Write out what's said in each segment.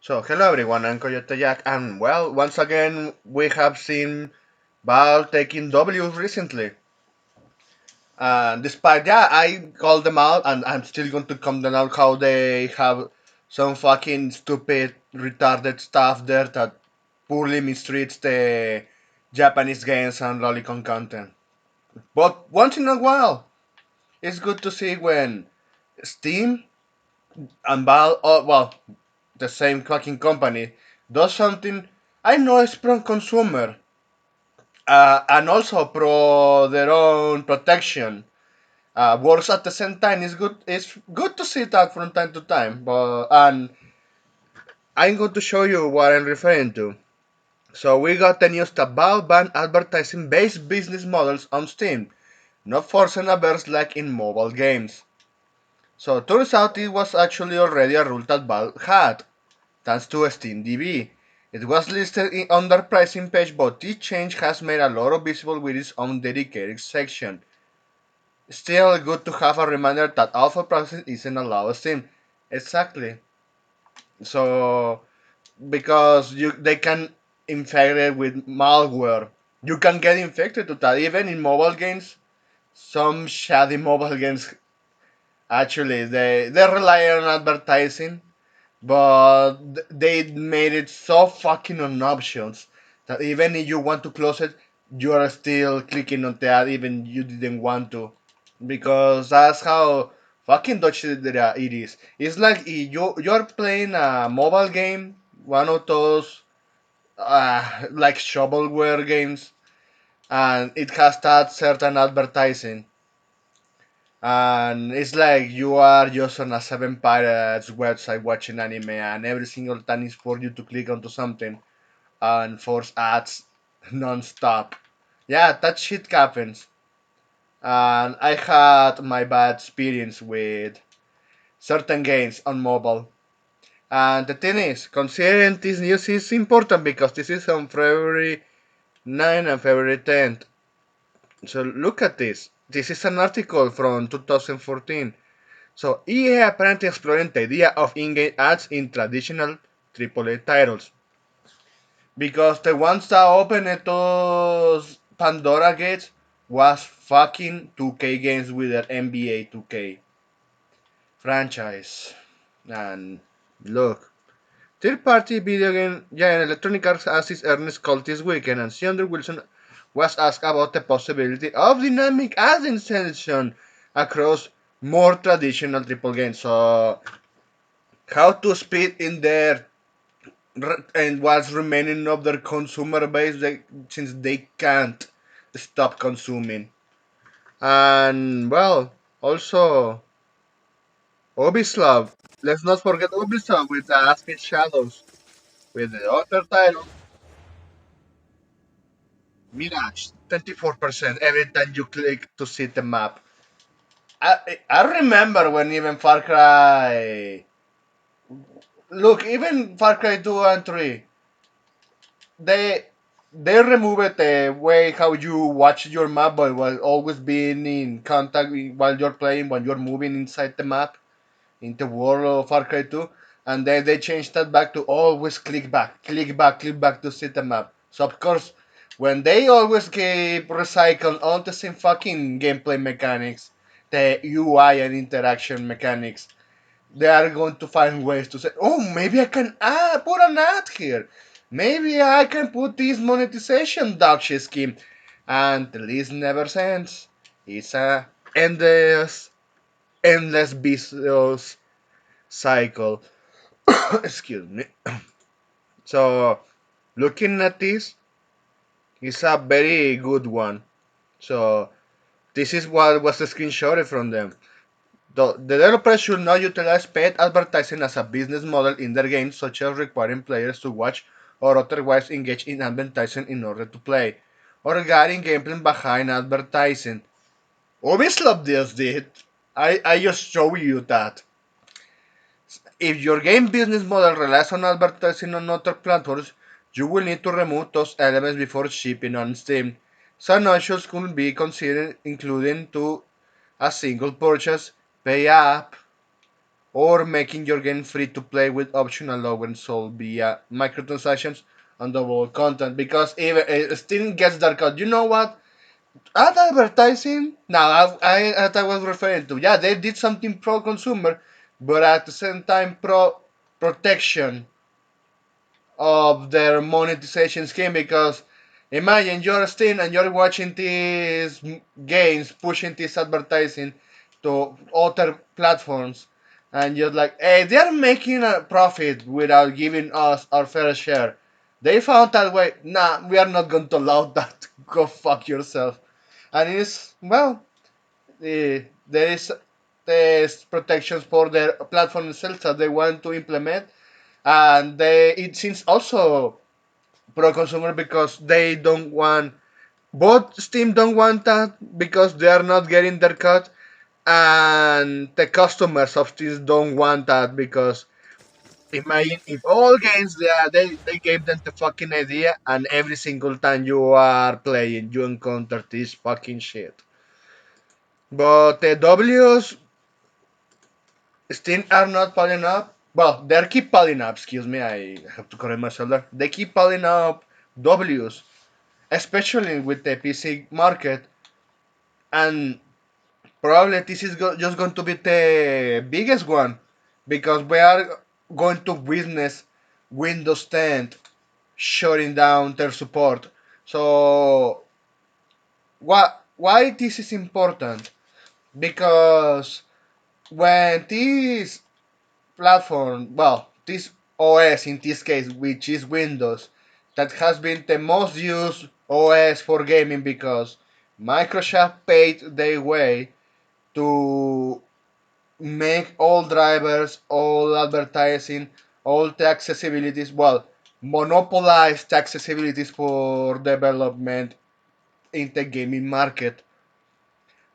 So, hello everyone, I'm Coyote Jack, and well, once again, we have seen Valve taking W's recently. Despite, yeah, I called them out, and I'm still going to come them out how they have some fucking stupid, retarded stuff there that poorly mistreats the Japanese games and lolicon content. But once in a while, it's good to see when Steam and Valve, well, the same fucking company, does something I know it's pro consumer and also pro their own protection. Works at the same time. It's good to see that from time to time. But and I'm going to show you what I'm referring to. So we got the news that Valve banned advertising-based business models on Steam, not forcing a burst like in mobile games. So turns out it was actually already a rule that Valve had, thanks to SteamDB. It was listed on their pricing page, but this change has made a lot of visible with its own dedicated section. Still good to have a reminder that alpha processing isn't allowed on Steam. Exactly. So because they can infect it with malware. You can get infected to that even in mobile games. Some shady mobile games actually they rely on advertising, but they made it so fucking on options that even if you want to close it, you are still clicking on that even you didn't want to, because that's how fucking dodgy it is. It's like if you're playing a mobile game, one of those like shovelware games, and it has that certain advertising, and it's like you are just on a Seven Pirates website watching anime, and every single time is for you to click onto something and force ads non-stop. Yeah, that shit happens. And I had my bad experience with certain games on mobile. And the thing is, considering this news is important because this is on February 9 and February 10th. So look at this. This is an article from 2014. So EA apparently exploring the idea of in-game ads in traditional AAA titles. Because the ones that opened those Pandora gates was fucking 2K games with their NBA 2K franchise. And look, third-party video game giant Electronic Arts assist Ernest Colt this weekend, and Sean Wilson was asked about the possibility of dynamic ad insertion across more traditional triple games. So how to speed in there and what's remaining of their consumer base since they can't stop consuming. And well, also Ubisoft. Let's not forget Ubisoft with the Aspen Shadows with the other title Mirage 24% every time you click to see the map. I remember when even Far Cry. Look, even Far Cry 2 and 3, they they removed the way how you watch your map, but while always being in contact while you're playing, when you're moving inside the map in the world of Far Cry 2, and then they changed that back to always click back to see the map. So of course, when they always keep recycling all the same fucking gameplay mechanics, the UI and interaction mechanics, they are going to find ways to say, oh, maybe I can put an ad here. Maybe I can put this monetization dodgy scheme. And the list never ends. It's a endless vicious cycle. Excuse me. So, looking at this, it's a very good one. So, this is what was screenshotted from them. The developers should not utilize paid advertising as a business model in their games, such as requiring players to watch or otherwise engage in advertising in order to play, or guiding gameplay behind advertising. Obviously, this did. I just show you that. If your game business model relies on advertising on other platforms, you will need to remove those elements before shipping on Steam. Some options could be considered, including to a single purchase, pay app, or making your game free to play with optional allowance sold via microtransactions and double content. Because even Steam gets that cut. You know what? Ad advertising. Now, I was referring to. Yeah, they did something pro consumer, but at the same time pro protection of their monetization scheme. Because imagine you're Steam and you're watching these games pushing this advertising to other platforms, and you're like, hey, they're making a profit without giving us our fair share. They found that way. Nah, we are not going to allow that. Go fuck yourself. And it's, well, there is there's protections for their platform itself that they want to implement, and it seems also pro consumer because they don't want, both Steam don't want that because they are not getting their cut, and the customers of Steam don't want that because imagine if all games they gave them the fucking idea, and every single time you are playing you encounter this fucking shit. But the W's Steam are not piling up. Well, they keep piling up. Excuse me, I have to correct myself there. They keep piling up W's, especially with the PC market, and probably this is just going to be the biggest one because we are going to witness Windows 10 shutting down their support. So, why this is important? Because when this platform, well, this OS in this case, which is Windows, that has been the most used OS for gaming because Microsoft paid their way to make all drivers, all advertising, all the accessibilities, well, monopolize the accessibilities for development in the gaming market.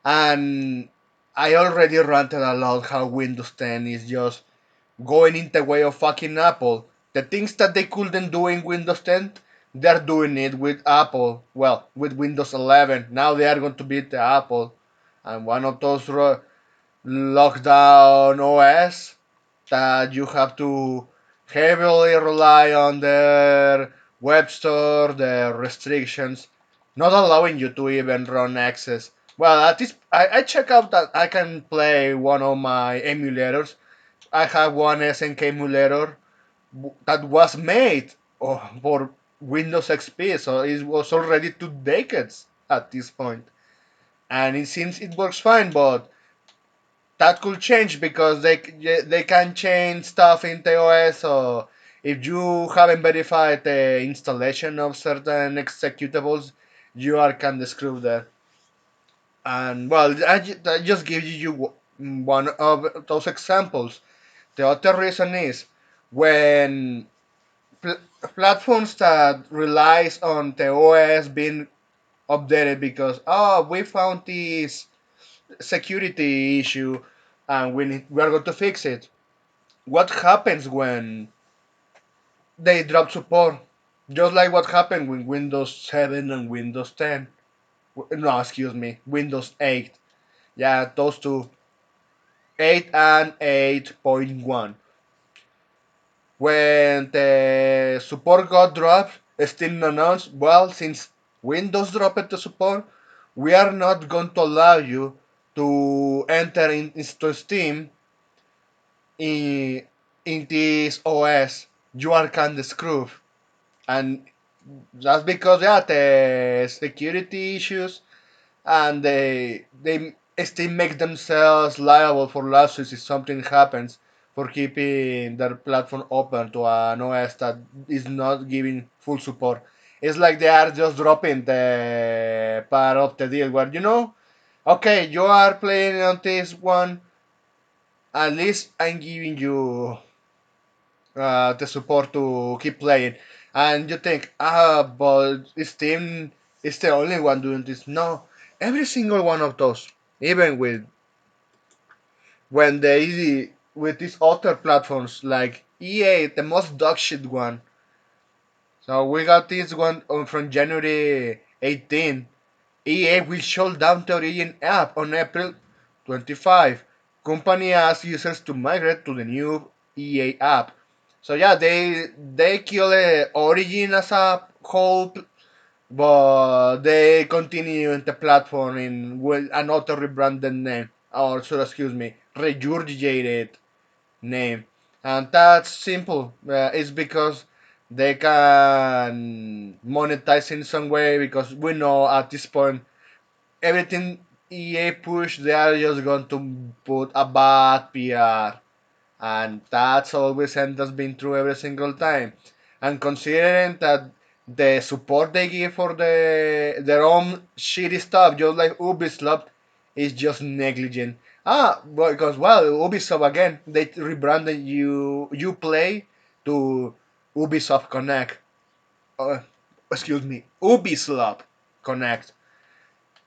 And I already ranted a lot how Windows 10 is just going in the way of fucking Apple. The things that they couldn't do in Windows 10, they're doing it with Apple. Well, with Windows 11. Now they are going to beat the Apple. And one of those lockdown OS that you have to heavily rely on their web store, their restrictions, not allowing you to even run access. Well, at this, I check out that I can play one of my emulators. I have one SNK emulator that was made for Windows XP, so it was already 2 decades at this point, and it seems it works fine. But that could change because they can change stuff in the OS. So if you haven't verified the installation of certain executables, you are kind of screwed there. And well, I just give you one of those examples. The other reason is when pl- platforms that relies on the OS being updated because we found this security issue and we are going to fix it. What happens when they drop support? Just like what happened with Windows 7 and Windows 10. No, excuse me, Windows 8. Yeah, those two, 8 and 8.1. When the support got dropped, Steam announced, well, since Windows dropped the support, we are not going to allow you to enter into Steam in, in this OS. You are kind of screwed. And that's because, yeah, the security issues, and they still make themselves liable for lawsuits if something happens for keeping their platform open to an OS that is not giving full support. It's like they are just dropping the part of the deal where, okay, you are playing on this one, at least I'm giving you the support to keep playing. And you think, but Steam is the only one doing this. No, every single one of those, even with when they with these other platforms like EA, the most dog shit one. So we got this one from January 18. EA will shut down the Origin app on April 25. company asks users to migrate to the new EA app. So yeah, they kill Origin as a whole, but they continue in the platform in with another rebranded name, or so excuse me, regurgitated name, and that's simple. It's because they can monetize in some way because we know at this point everything EA push they are just going to put a bad PR, and that's always end has been true every single time. And considering that the support they give for their own shitty stuff, just like Ubisoft, is just negligent. Because well, Ubisoft again, they rebranded Uplay to Ubisoft Connect. Uh, excuse me, Ubisoft Connect,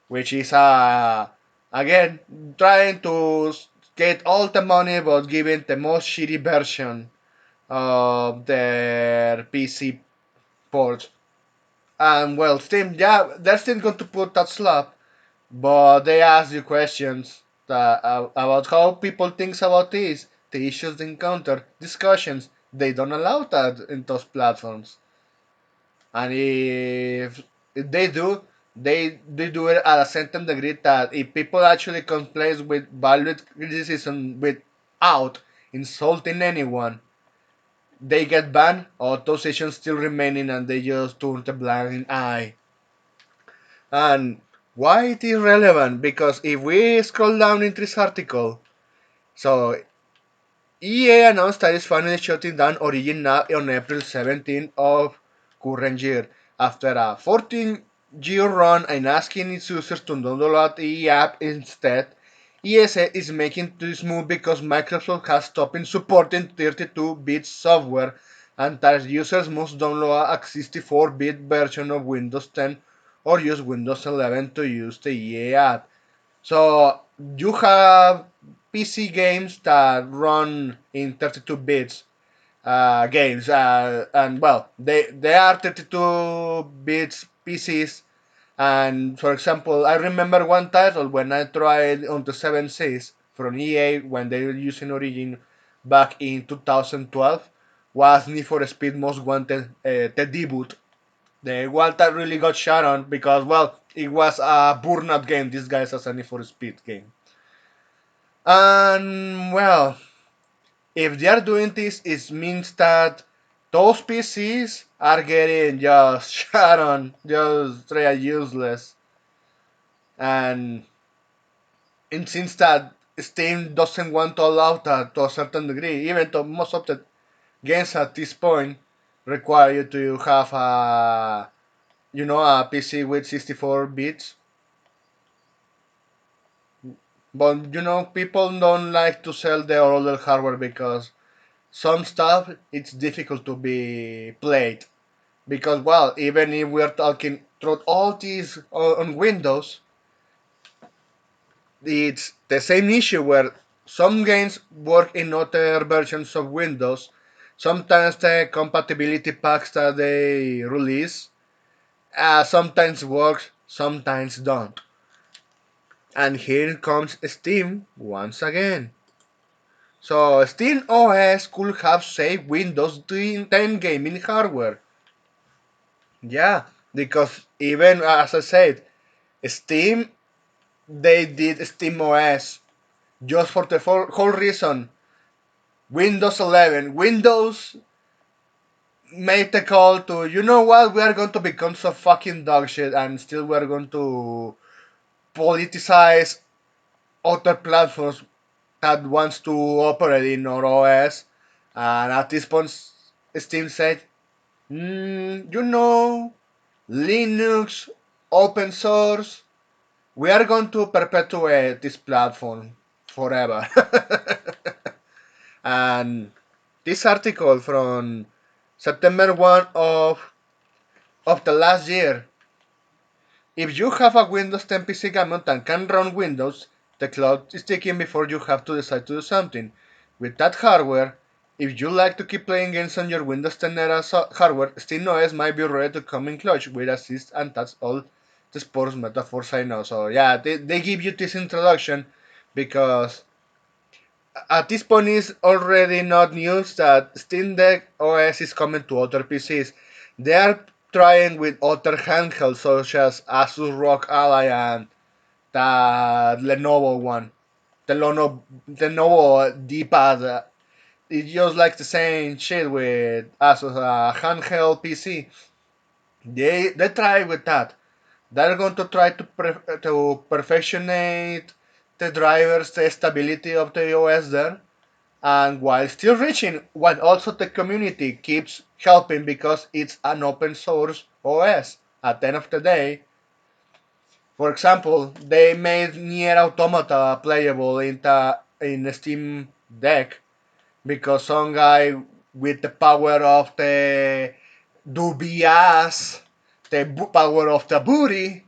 which is again trying to get all the money but giving the most shitty version of their PC port. And well, Steam, yeah, they're still going to put that slap, but they ask you questions about how people think about this, the issues they encounter, discussions. They don't allow that in those platforms. And if they do, they do it at a certain degree that if people actually complain with valid criticism without insulting anyone, they get banned, or those sessions still remaining and they just turn the blind eye. And why it is relevant? Because if we scroll down into this article, so EA announced that it's finally shutting down Origin now on April 17th of current year. After a 14-year run and asking its users to download the EA app instead, ESA is making this move because Microsoft has stopped supporting 32-bit software and that users must download a 64-bit version of Windows 10 or use Windows 11 to use the EA app. So you have PC games that run in 32 bits games, and well, they are 32 bits PCs. And for example, I remember one title when I tried on the 7 Seas from EA when they were using Origin back in 2012 was Need for Speed Most Wanted, the debut, the one that really got shot on because, well, it was a burnout game disguised as a Need for Speed game. And, well, if they are doing this, it means that those PCs are getting just shot on, just straight useless. And it seems that Steam doesn't want to allow that to a certain degree, even though most of the games at this point require you to have a PC with 64 bits. But people don't like to sell their older hardware because some stuff it's difficult to be played. Because well, even if we're talking through all these on Windows, it's the same issue where some games work in other versions of Windows. Sometimes the compatibility packs that they release sometimes works, sometimes don't. And here comes Steam once again. So Steam OS could have saved Windows 10 gaming hardware. Yeah, because even as I said, Steam they did Steam OS just for the whole reason. Windows 11, Windows made the call to, you know what, we are going to become so fucking dog shit and still we are going to politicize other platforms that wants to operate in our OS. And at this point, Steam said, Linux, open source, we are going to perpetuate this platform forever. And this article from September 1 of the last year. If you have a Windows 10 PC gamut and can run Windows, the clock is ticking before you have to decide to do something. With that hardware, if you like to keep playing games on your Windows 10 era hardware, SteamOS might be ready to come in clutch with assist, and that's all the sports metaphors I know. So yeah, they give you this introduction because at this point it's already not news that Steam Deck OS is coming to other PCs. They are trying with other handhelds such as Asus ROG Ally and the Lenovo one. The Lenovo D-pad. It's just like the same shit with Asus handheld PC. They try with that. They're going to try to perfectionate the drivers, the stability of the OS there, and while still reaching what also the community keeps helping because it's an open source OS. At the end of the day, for example, they made Nier Automata playable in Steam Deck because some guy with the power of the dubious, the power of the booty,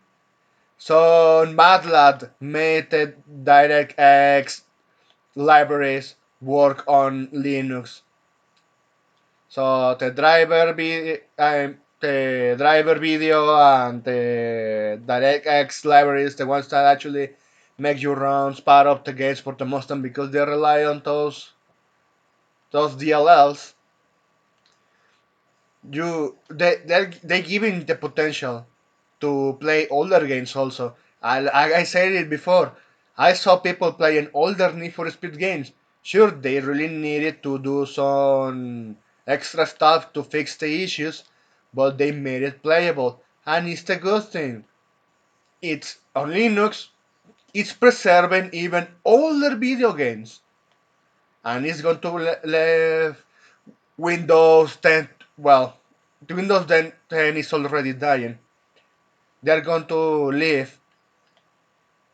so MATLAB made the DirectX libraries work on Linux. So the driver video and the DirectX libraries, the ones that actually make you run part of the games for the most time because they rely on those DLLs. They giving the potential to play older games also. I said it before. I saw people playing older Need for Speed games. Sure, they really needed to do some extra stuff to fix the issues, but they made it playable, and it's a good thing. It's on Linux. It's preserving even older video games, and it's going to leave Windows 10. Well, the Windows 10 is already dying. They're going to leave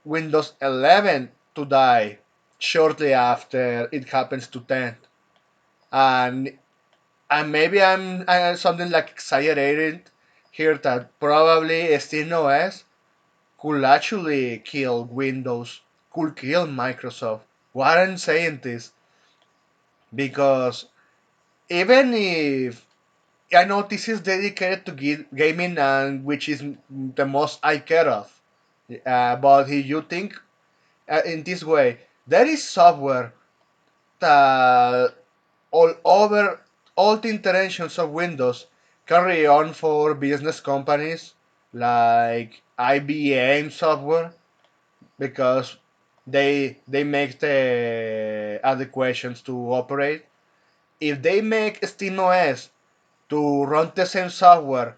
Windows 11 to die shortly after it happens to 10. And maybe I'm something like exaggerated here that probably SteamOS could actually kill Windows, could kill Microsoft. Why I'm saying this? Because even if I know this is dedicated to gaming and which is the most I care of, but if you think in this way, there is software that all over all the interactions of Windows carry on for business companies like IBM software because they make the adequations to operate. If they make SteamOS to run the same software,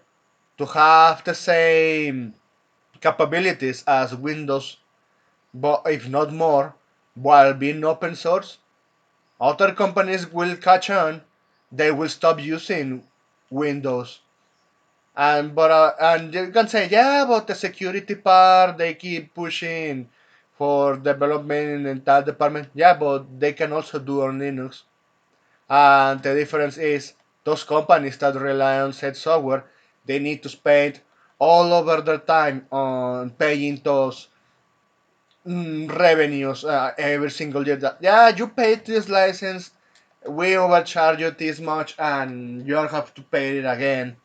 to have the same capabilities as Windows, but if not more, while being open source, other companies will catch on. They will stop using Windows. And you can say, yeah, but the security part they keep pushing for development in that department. Yeah, but they can also do on Linux. And the difference is those companies that rely on said software, they need to spend all over their time on paying those revenues every single year. That yeah, you paid this license, we overcharge you this much, and you have to pay it again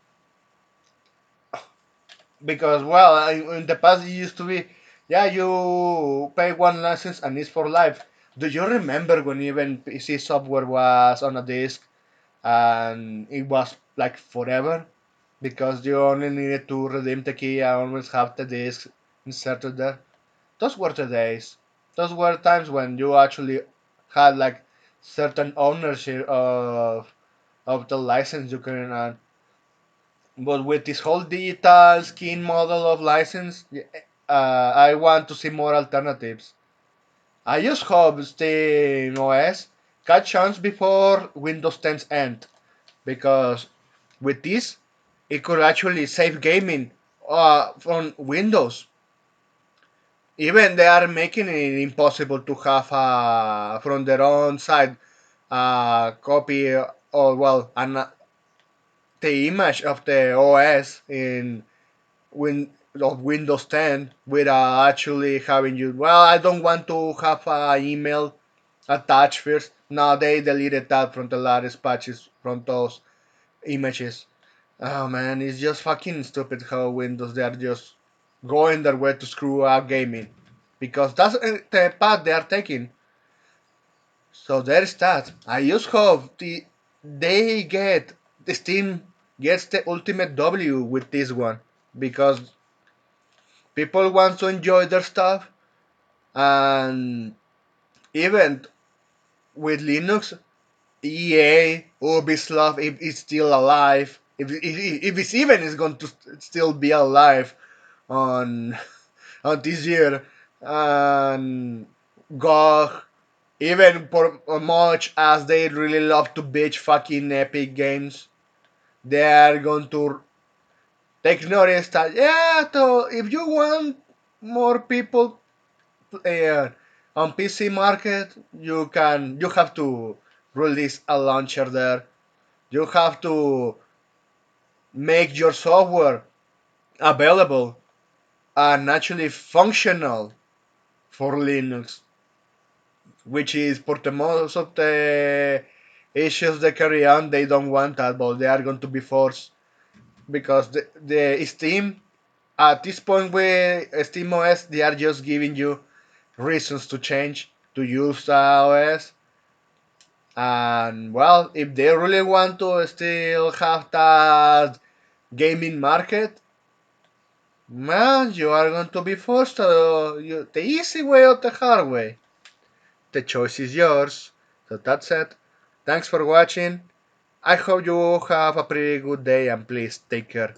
because well, in the past it used to be, yeah, you pay one license and it's for life. Do you remember when even PC software was on a disc and it was like forever because you only needed to redeem the key and always have the disc inserted there? Those were the days. Those were times when you actually had like certain ownership of the license you can earn. But with this whole digital skin model of license, I want to see more alternatives. I just hope Steam OS catch chance before Windows 10's end, because with this, it could actually save gaming from Windows. Even they are making it impossible to have from their own side a copy or well the image of the OS in of Windows 10 without actually having you. Well, I don't want to have an email attached first. No, they deleted that from the latest patches from those images. Oh man, it's just fucking stupid how Windows they are just going their way to screw up gaming because that's the path they are taking. So there's that. I just hope they get the Steam gets the ultimate W with this one because people want to enjoy their stuff, and even with Linux, EA, Ubisoft, if it's still alive, if it's even is going to still be alive on on this year, and GOG, even for much as they really love to bitch fucking Epic Games, they are going to take notice that yeah, so if you want more people uh, on PC market, you have to release a launcher there. You have to make your software available and actually functional for Linux, which is for the most of the issues they carry on, they don't want that, but they are going to be forced because the Steam at this point with SteamOS, they are just giving you reasons to change to use OS. And well, if they really want to still have that gaming market, man, you are going to be forced to the easy way or the hard way. The choice is yours. So that's it. Thanks for watching. I hope you have a pretty good day and please take care.